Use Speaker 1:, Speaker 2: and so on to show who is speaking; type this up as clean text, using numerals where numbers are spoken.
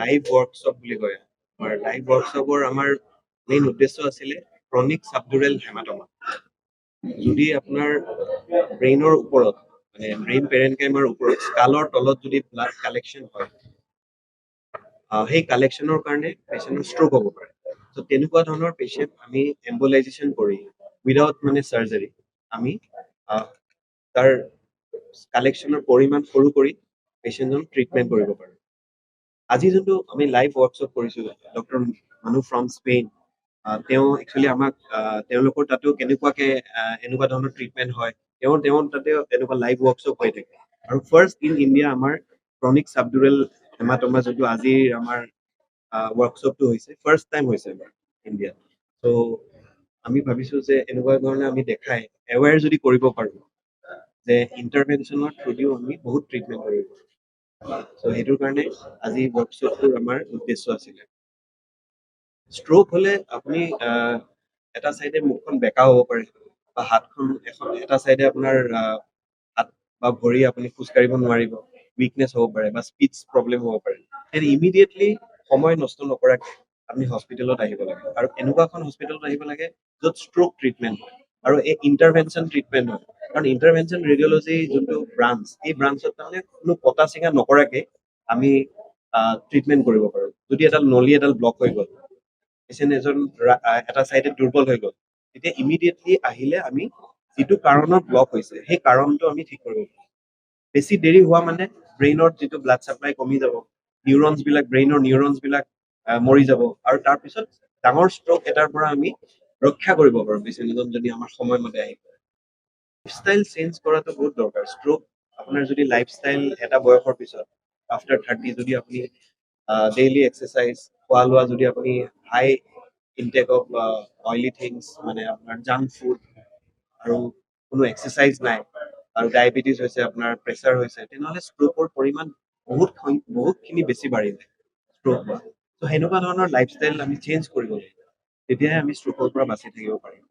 Speaker 1: Live workshop বুলি কয়। আমাৰ লাইভ ৱৰ্কশ্বপৰ আমাৰ মেইন উদ্দেশ্য আছিলে ক্ৰনিক সাবডুৰেল হেমাটমা। যদি আপোনাৰ ব্ৰেইনৰ ওপৰত মানে ব্ৰেইন পেৰেনকাইমাৰ ওপৰত স্কালৰ তলত যদি ব্লাড কালেকশ্যন হয়, সেই কালেকশ্যনৰ কাৰণে পেচেণ্টৰ ষ্ট্ৰোক হ'ব পাৰে। ত' তেনেকুৱা ধৰণৰ পেচেণ্ট আমি এম্বলাইজেশ্যন কৰি উইদাউট মানে চাৰ্জাৰী আমি তাৰ কালেকশ্যনৰ পৰিমাণ সৰু কৰি পেচেণ্টজন ট্ৰিটমেণ্ট কৰিব পাৰোঁ। আজি যোনটো আমি লাইভ ৱৰ্কশ্বপ কৰিছোঁ ডক্টৰ মানু ফ্ৰম স্পেইন, তেওঁ একচুৱেলি আমাক তেওঁলোকৰ তাতো কেনেকুৱাকে এনেকুৱা ধৰণৰ ট্ৰিটমেণ্ট হয় তেওঁ তাতে এনেকুৱা লাইভ ৱৰ্কশ্বপ হৈ থাকে। আৰু ফাৰ্ষ্ট ইন ইণ্ডিয়া আমাৰ ক্ৰনিক সাবডুৰেল হেমাটমা যোনটো আজিৰ আমাৰ ৱৰ্কশ্বপটো হৈছে ফাৰ্ষ্ট টাইম হৈছে আমাৰ ইণ্ডিয়াত। ত' আমি ভাবিছোঁ যে এনেকুৱা ধৰণে আমি দেখাই এৱেৰ যদি কৰিব পাৰোঁ যে ইণ্টাৰভেনশ্যনৰ থ্ৰুদিও আমি বহুত ট্ৰিটমেণ্ট কৰিব পাৰোঁ। চ' সেইটোৰ কাৰণে আজি ৱৰ্কশ্বপটোৰ আমাৰ উদ্দেশ্য আছিলে। ষ্ট্ৰোক হ'লে আপুনি এটা চাইডে মুখখন বেকা হ'ব পাৰে বা হাতখন এটা চাইডে আপোনাৰ হাত বা ভৰি আপুনি খোজকাঢ়িব নোৱাৰিব, উইকনেছ হ'ব পাৰে বা স্পীচ প্ৰব্লেম হ'ব পাৰে। দেন ইমিডিয়েটলি সময় নষ্ট নকৰাকৈ আপুনি হস্পিটেলত আহিব লাগে। আৰু এনেকুৱা এখন হস্পিটেলত আহিব লাগে য'ত ষ্ট্ৰোক ট্ৰিটমেণ্ট হয় আৰু এই ইণ্টাৰভেনশ্যন ট্ৰিটমেণ্ট হয়। কাৰণ ইণ্টাৰভেনশ্যন ৰেডিঅ'লজি যোনটো ব্ৰাঞ্চ, এই ব্ৰাঞ্চত তাৰমানে কোনো কটা চিঙা নকৰাকৈ আমি ট্ৰিটমেণ্ট কৰিব পাৰোঁ। যদি নলী এডাল ব্লক হৈ গ'ল, পেচেণ্ট এজন এটা চাইডে দুৰ্বল হৈ গ'ল, তেতিয়া ইমিডিয়েটলি আহিলে আমি যিটো কাৰণত ব্লক হৈছে সেই কাৰণটো আমি ঠিক কৰিব পাৰোঁ। বেছি দেৰি হোৱা মানে ব্ৰেইনত যিটো ব্লাড ছাপ্লাই কমি যাব, ব্ৰেইনৰ নিউৰনছবিলাক মৰি যাব আৰু তাৰপিছত ডাঙৰ ষ্ট্ৰোক এটাৰ পৰা আমি ৰক্ষা কৰিব পাৰোঁ পেচেণ্টজন যদি আমাৰ সময়মতে আহি পৰে। লাইফষ্টাইল চেঞ্জ কৰাটো বহুত দৰকাৰ। ষ্ট্ৰোক আপোনাৰ যদি লাইফষ্টাইল এটা বয়সৰ পিছত আফটাৰ 30 যদি আপুনি ডেইলি এক্সাৰচাইজ, খোৱা লোৱা যদি আপুনি হাই ইনটেক অফ অইলি থিংছ মানে আপোনাৰ জাংক ফুড আৰু কোনো এক্সাৰচাইজ নাই আৰু ডায়েবেটিছ হৈছে, আপোনাৰ প্ৰেছাৰ হৈছে, তেনেহ'লে ষ্ট্ৰোকৰ পৰিমাণ বহুতখিনি বেছি বাঢ়ি যায় ষ্ট্ৰোক হোৱা। ত' সেনেকুৱা ধৰণৰ লাইফষ্টাইল আমি চেঞ্জ কৰিব লাগিব, তেতিয়াহে আমি ষ্ট্ৰোকৰ পৰা বাচি থাকিব পাৰিম।